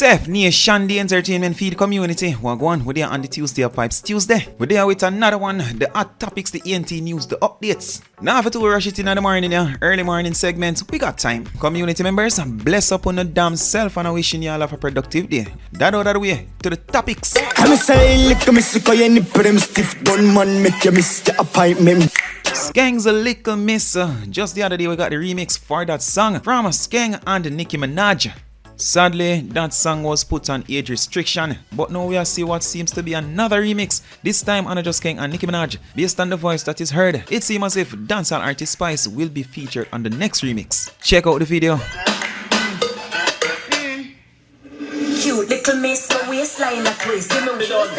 What's Nation, the entertainment feed community? Wagwan, we're there on the Tuesday of Pipes Tuesday. We're there with another one, the hot topics, the ENT news, the updates. Now for to rush it in the morning, early morning segment, we got time. Community members, bless up on the damn self and I wishing you all have a productive day. That out of the way, to the topics. Skeng's a little miss. Just the other day we got the remix for that song from Skeng and Nicki Minaj. Sadly, that song was put on age restriction, but now we are see what seems to be another remix, this time on just Skeng and Nicki Minaj. Based on the voice that is heard, it seems as if dancehall artist Spice will be featured on the next remix. Check out the video. Cute little miss, the waistline a twist, you know we don't.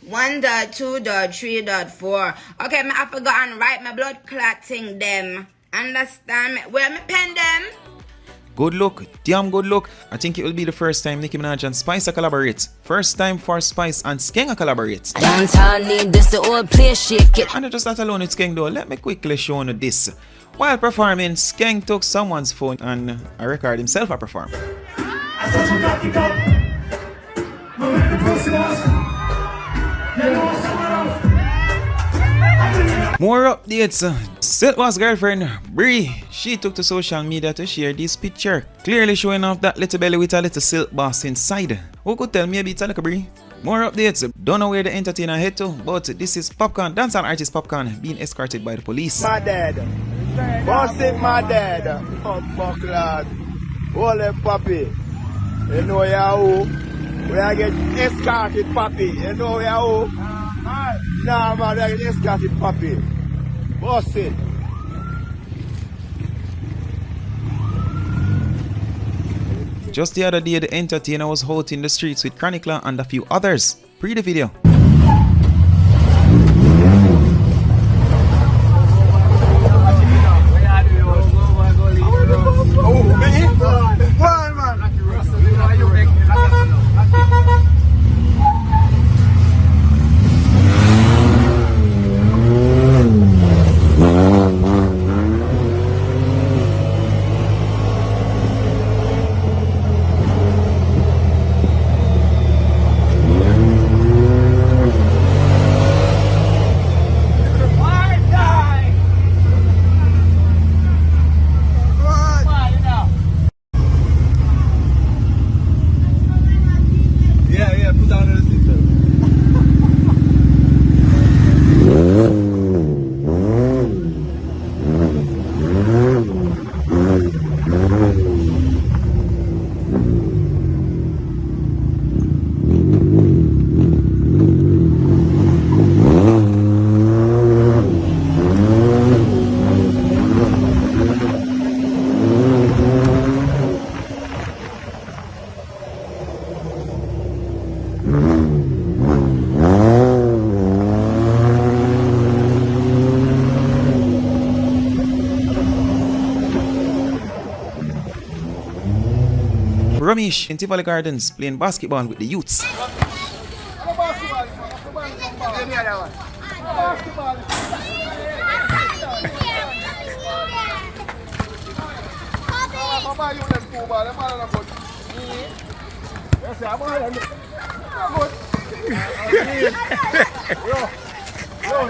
1.2.3.4. Okay, I forgot and write my blood clotting them. Understand me? Where me pen them? Good look, damn good look. I think it will be the first time Nicki Minaj and Spice collaborate. First time for Spice and Skeng collaborate. Downtown need this, the old place shake it. And just that alone with Skeng though, let me quickly show you this. While performing, Skeng took someone's phone and a record himself a perform. More updates. Silkboss girlfriend Bree, she took to social media to share this picture, clearly showing off that little belly with a little Silkboss inside. Who could tell maybe it's a little Bree? More updates. Don't know where the entertainer head to, but this is Popcaan, dancehall artist Popcaan, being escorted by the police. My dad, boss it, my dad. Oh fuck lad, holy puppy. You know ya who? We are getting escorted puppy. You know ya who? Nah man, we are getting escorted puppy. Boss it. Just the other day, the entertainer was out in the streets with Chronicler and a few others. Pre the video. Ramesh in Tivoli Gardens playing basketball with the youths.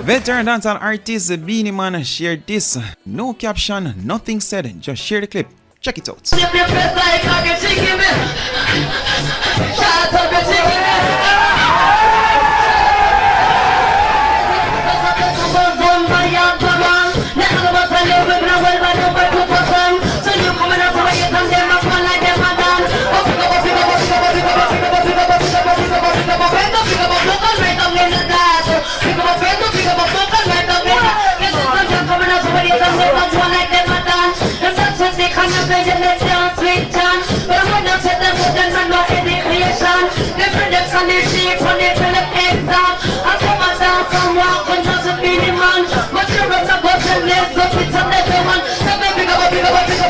Veteran dancehall artist Beenie Man shared this. No caption, nothing said, just share the clip. Check it out.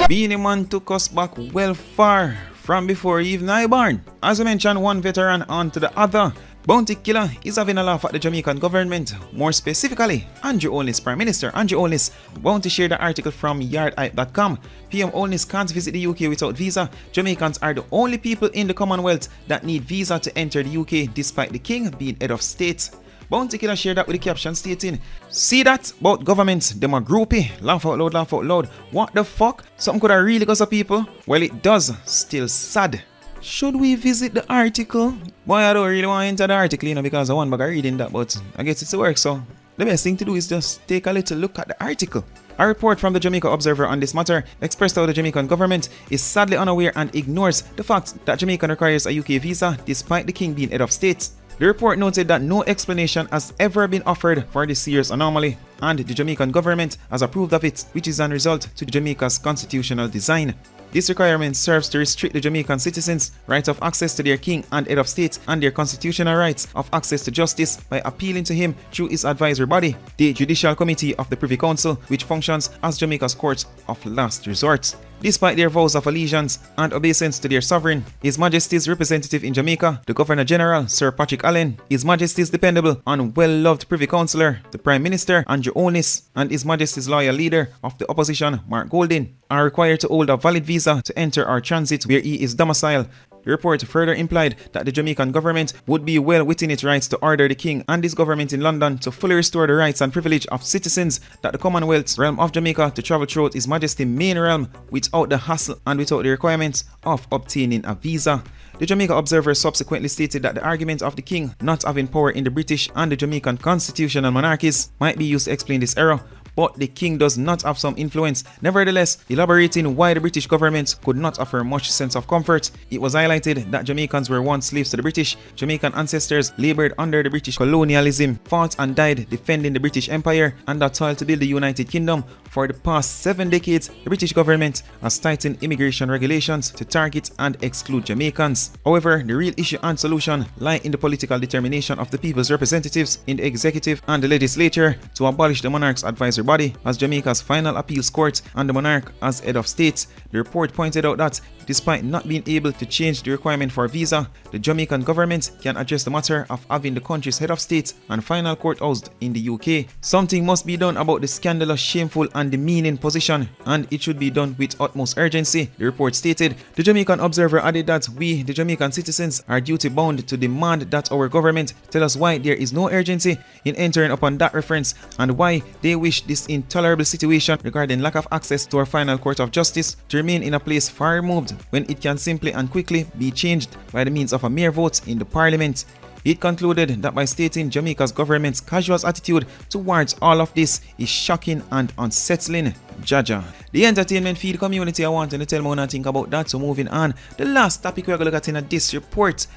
Beenie Man took us back well far from before even I born. As I mentioned, one veteran on to the other. Bounty Killer is having a laugh at the Jamaican government, more specifically Andrew Holness, Prime Minister Andrew Holness. Bounty shared the article from yardhype.com. P0LlCE can't visit the UK without visa. Jamaicans are the only people in the Commonwealth that need visa to enter the UK despite the King being head of state. Bounty Killer shared that with the caption stating, "See that? About governments, them a groupie. Laugh out loud, laugh out loud. What the fuck? Something could have really got some people? Well, it does. Still sad." Should we visit the article? Boy, I don't really want to enter the article, you know, because I want bag of reading that, but I guess it's a work, so the best thing to do is just take a little look at the article. A report from the Jamaica Observer on this matter expressed how the Jamaican government is sadly unaware and ignores the fact that Jamaica requires a UK visa despite the King being head of state. The report noted that no explanation has ever been offered for this serious anomaly, and the Jamaican government has approved of it, which is a result to Jamaica's constitutional design. This requirement serves to restrict the Jamaican citizens' right of access to their king and head of state and their constitutional rights of access to justice by appealing to him through his advisory body, the Judicial Committee of the Privy Council, which functions as Jamaica's court of last resort. Despite their vows of allegiance and obeisance to their sovereign, His Majesty's representative in Jamaica, the Governor General, Sir Patrick Allen, His Majesty's dependable and well-loved Privy Councillor, the Prime Minister, Andrew Holness, and His Majesty's loyal leader of the opposition, Mark Golding, are required to hold a valid visa to enter or transit where he is domiciled. The report further implied that the Jamaican government would be well within its rights to order the King and his government in London to fully restore the rights and privilege of citizens that the Commonwealth's realm of Jamaica to travel throughout His Majesty's main realm without the hassle and without the requirements of obtaining a visa. The Jamaica Observer subsequently stated that the argument of the King not having power in the British and the Jamaican constitutional monarchies might be used to explain this error, but the King does not have some influence. Nevertheless, elaborating why the British government could not offer much sense of comfort, it was highlighted that Jamaicans were once slaves to the British. Jamaican ancestors labored under the British colonialism, fought and died defending the British Empire, and that toiled to build the United Kingdom. For the past 7 decades, the British government has tightened immigration regulations to target and exclude Jamaicans. However, the real issue and solution lie in the political determination of the people's representatives in the executive and the legislature to abolish the monarch's advisory body as Jamaica's final appeals court and the monarch as head of state. The report pointed out that despite not being able to change the requirement for a visa, the Jamaican government can address the matter of having the country's head of state and final court housed in the UK. Something must be done about the scandalous, shameful and demeaning position, and it should be done with utmost urgency, the report stated. The Jamaican Observer added that we, the Jamaican citizens, are duty bound to demand that our government tell us why there is no urgency in entering upon that reference and why they wish this intolerable situation regarding lack of access to our final court of justice to remain in a place far removed when it can simply and quickly be changed by the means of a mere vote in the parliament. It concluded that by stating Jamaica's government's casual attitude towards all of this is shocking and unsettling. Jaja. The entertainment feed community, I want to tell me what I think about that, so moving on. The last topic we're going to look at in this report.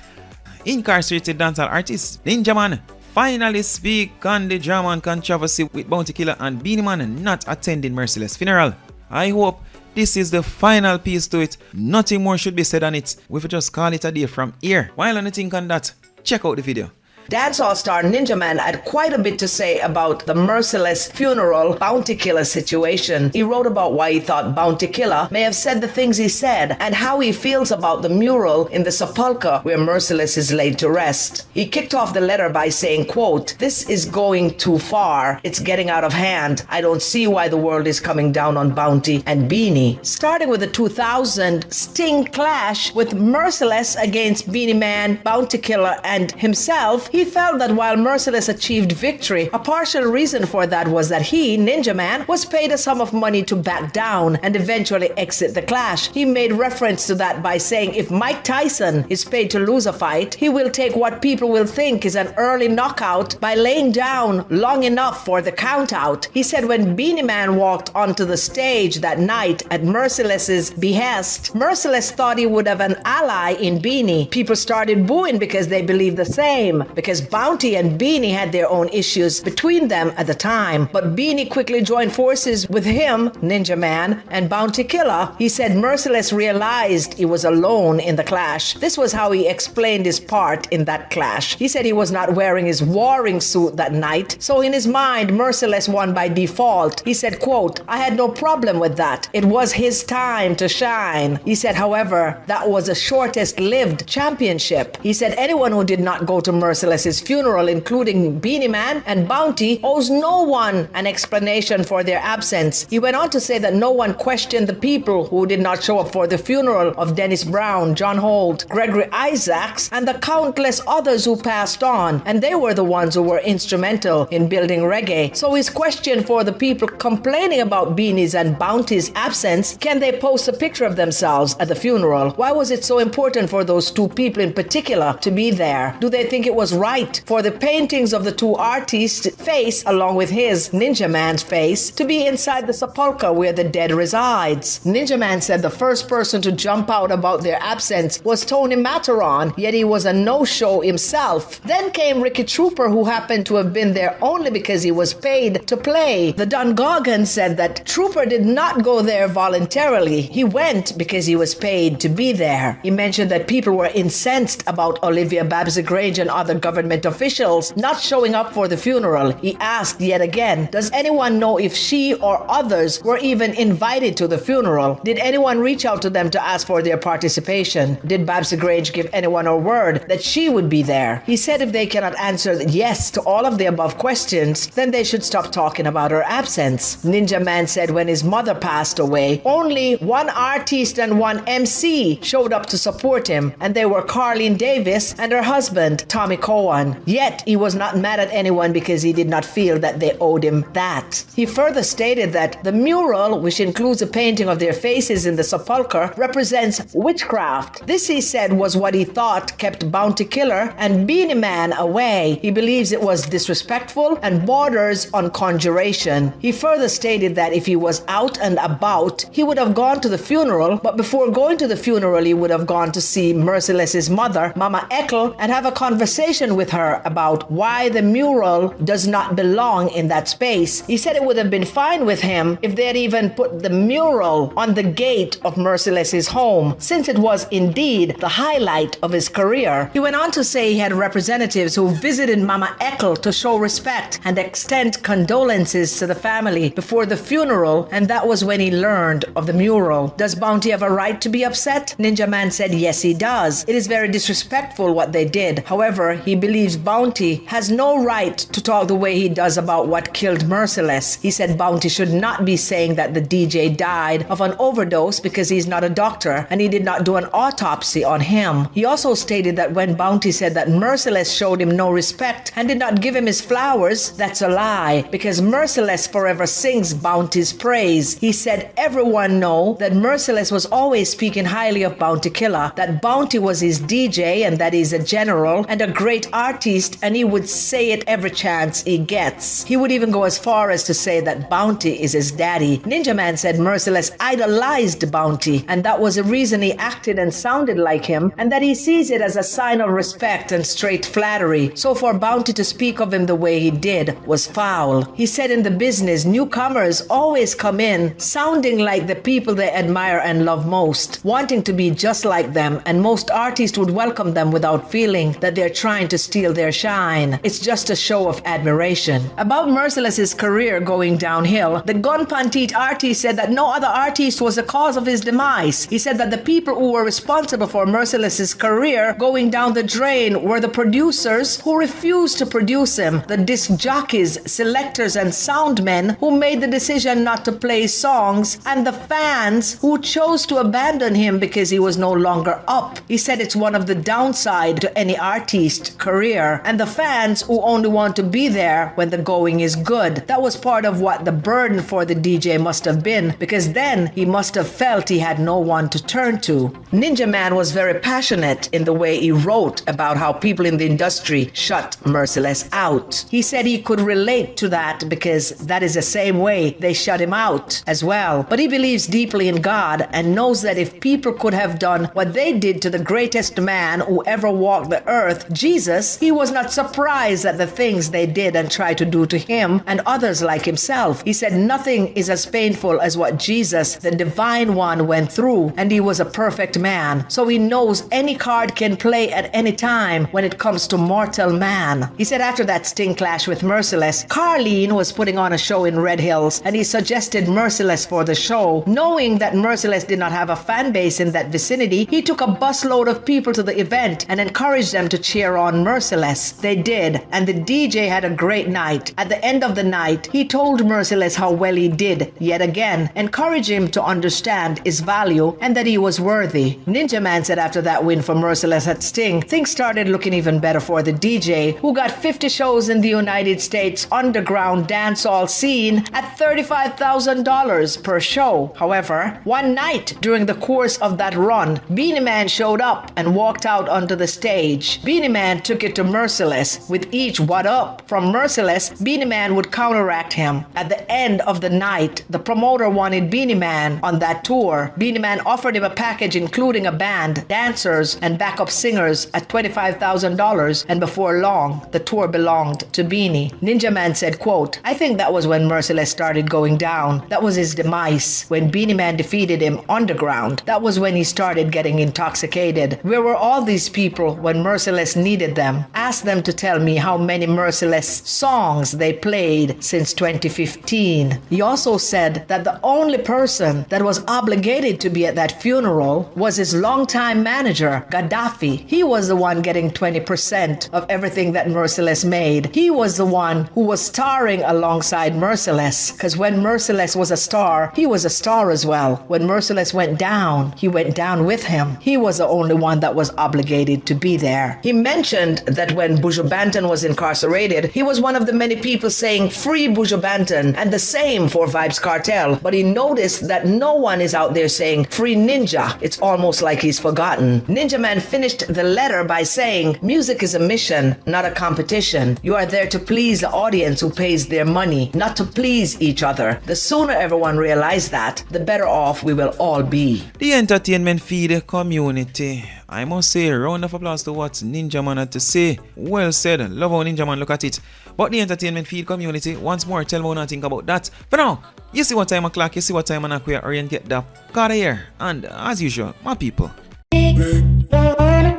Incarcerated dancehall artist Ninja Man finally speak on the drama and controversy with Bounty Killer and Beenie Man not attending Merciless funeral. I hope this is the final piece to it. Nothing more should be said on it. We will just call it a day from here. While on the think on that, check out the video. Dancehall star Ninja Man had quite a bit to say about the Merciless funeral Bounty Killer situation. He wrote about why he thought Bounty Killer may have said the things he said and how he feels about the mural in the sepulchre where Merciless is laid to rest. He kicked off the letter by saying, quote, "This is going too far. It's getting out of hand. I don't see why the world is coming down on Bounty and Beenie." Starting with the 2000 Sting clash with Merciless against Beenie Man, Bounty Killer and himself, he felt that while Merciless achieved victory, a partial reason for that was that he, Ninja Man, was paid a sum of money to back down and eventually exit the clash. He made reference to that by saying if Mike Tyson is paid to lose a fight, he will take what people will think is an early knockout by laying down long enough for the count out. He said when Beenie Man walked onto the stage that night at Merciless's behest, Merciless thought he would have an ally in Beenie. People started booing because they believed the same, because Bounty and Beenie had their own issues between them at the time. But Beenie quickly joined forces with him, Ninja Man, and Bounty Killer. He said Merciless realized he was alone in the clash. This was how he explained his part in that clash. He said he was not wearing his warring suit that night, so in his mind, Merciless won by default. He said, quote, "I had no problem with that. It was his time to shine." He said, however, that was the shortest lived championship. He said anyone who did not go to Merciless Merciless's funeral, including Beenie Man and Bounty, owes no one an explanation for their absence. He went on to say that no one questioned the people who did not show up for the funeral of Dennis Brown, John Holt, Gregory Isaacs, and the countless others who passed on, and they were the ones who were instrumental in building reggae. So his question for the people complaining about Beanie's and Bounty's absence, can they post a picture of themselves at the funeral? Why was it so important for those two people in particular to be there? Do they think it was right for the paintings of the two artists' face, along with his, Ninja Man's face, to be inside the sepulchre where the dead resides? Ninja Man said the first person to jump out about their absence was Tony Matterhorn, yet he was a no-show himself. Then came Ricky Trooper, who happened to have been there only because he was paid to play. The Don Goggin said that Trooper did not go there voluntarily. He went because he was paid to be there. He mentioned that people were incensed about Olivia Babs-Grange and other government officials not showing up for the funeral. He asked yet again, does anyone know if she or others were even invited to the funeral? Did anyone reach out to them to ask for their participation? Did Babs-Grange give anyone a word that she would be there? He said if they cannot answer yes to all of the above questions, then they should stop talking about her absence. Ninja Man said when his mother passed away, only one artist and one MC showed up to support him, and they were Carlene Davis and her husband, Tommy Cowan. Yet he was not mad at anyone because he did not feel that they owed him that. He further stated that the mural, which includes a painting of their faces in the sepulchre, represents witchcraft. This, he said, was what he thought kept Bounty Killer and Beenie Man away. He believes it was disrespectful and borders on conjuration. He further stated that if he was out and about, he would have gone to the funeral, but before going to the funeral, he would have gone to see Merciless's mother, Mama Eckel, and have a conversation with her about why the mural does not belong in that space. He said it would have been fine with him if they had even put the mural on the gate of Merciless's home, since it was indeed the highlight of his career. He went on to say he had representatives who visited Mama Eckel to show respect and extend condolences to the family before the funeral, and that was when he learned of the mural. Does Bounty have a right to be upset? Ninja Man said yes, he does. It is very disrespectful what they did. However, he believes Bounty has no right to talk the way he does about what killed Merciless. He said Bounty should not be saying that the DJ died of an overdose because he's not a doctor and he did not do an autopsy on him. He also stated that when Bounty said that Merciless showed him no respect and did not give him his flowers, that's a lie, because Merciless forever sings Bounty's praise. He said everyone know that Merciless was always speaking highly of Bounty Killer, that Bounty was his DJ and that he's a general and a great artist, and he would say it every chance he gets. He would even go as far as to say that Bounty is his daddy. Ninja Man said Merciless idolized Bounty, and that was the reason he acted and sounded like him, and that he sees it as a sign of respect and straight flattery. So for Bounty to speak of him the way he did was foul. He said in the business, newcomers always come in sounding like the people they admire and love most, wanting to be just like them, and most artists would welcome them without feeling that they're trying to steal their shine. It's just a show of admiration. About Merciless's career going downhill, the Gun Pantit artist said that no other artist was the cause of his demise. He said that the people who were responsible for Merciless's career going down the drain were the producers who refused to produce him, the disc jockeys, selectors, and soundmen who made the decision not to play songs, and the fans who chose to abandon him because he was no longer up. He said it's one of the downside to any artist career, and the fans who only want to be there when the going is good. That was part of what the burden for the DJ must have been, because then he must have felt he had no one to turn to. Ninja Man was very passionate in the way he wrote about how people in the industry shut Merciless out. He said he could relate to that because that is the same way they shut him out as well. But he believes deeply in God and knows that if people could have done what they did to the greatest man who ever walked the earth, Jesus, he was not surprised at the things they did and tried to do to him and others like himself. He said nothing is as painful as what Jesus, the divine one, went through, and he was a perfect man. So he knows any card can play at any time when it comes to mortal man. He said after that Sting clash with Merciless, Carlene was putting on a show in Red Hills and he suggested Merciless for the show. Knowing that Merciless did not have a fan base in that vicinity, he took a busload of people to the event and encouraged them to cheer on Merciless. They did, and the DJ had a great night. At the end of the night, he told Merciless how well he did, yet again, encouraged him to understand his value and that he was worthy. Ninja Man said after that win for Merciless at Sting, things started looking even better for the DJ, who got 50 shows in the United States underground dancehall scene at $35,000 per show. However, one night during the course of that run, Beenie Man showed up and walked out onto the stage. Beenie Man took it to Merciless with each "what up?" from Merciless. Beenie Man would counteract him. At the end of the night, the promoter wanted Beenie Man on that tour. Beenie Man offered him a package including a band, dancers, and backup singers at $25,000, and before long, the tour belonged to Beenie. Ninja Man said, quote, "I think that was when Merciless started going down. That was his demise. When Beenie Man defeated him underground, that was when he started getting intoxicated. Where were all these people when Merciless needed them? Ask them to tell me how many Merciless songs they played since 2015. He also said that the only person that was obligated to be at that funeral was his longtime manager, Gaddafi. He was the one getting 20% of everything that Merciless made. He was the one who was starring alongside Merciless, because when Merciless was a star, he was a star as well. When Merciless went down, he went down with him. He was the only one that was obligated to be there." He mentioned that when Buju Banton was incarcerated, he was one of the many people saying "Free Buju Banton" and the same for Vybz Kartel, but he noticed that no one is out there saying "Free Ninja." It's almost like he's forgotten. Ninja Man finished the letter by saying, "Music is a mission, not a competition. You are there to please the audience who pays their money, not to please each other. The sooner everyone realizes that, the better off we will all be." The entertainment feed community. I must say, round of applause to what Ninja Man had to say. Well said. Love how Ninja Man look at it. But the entertainment feed community, once more, tell me what I think about that. For now, you see what time o'clock, you see what time on where Orient get the car here. And as usual, my people. Wanna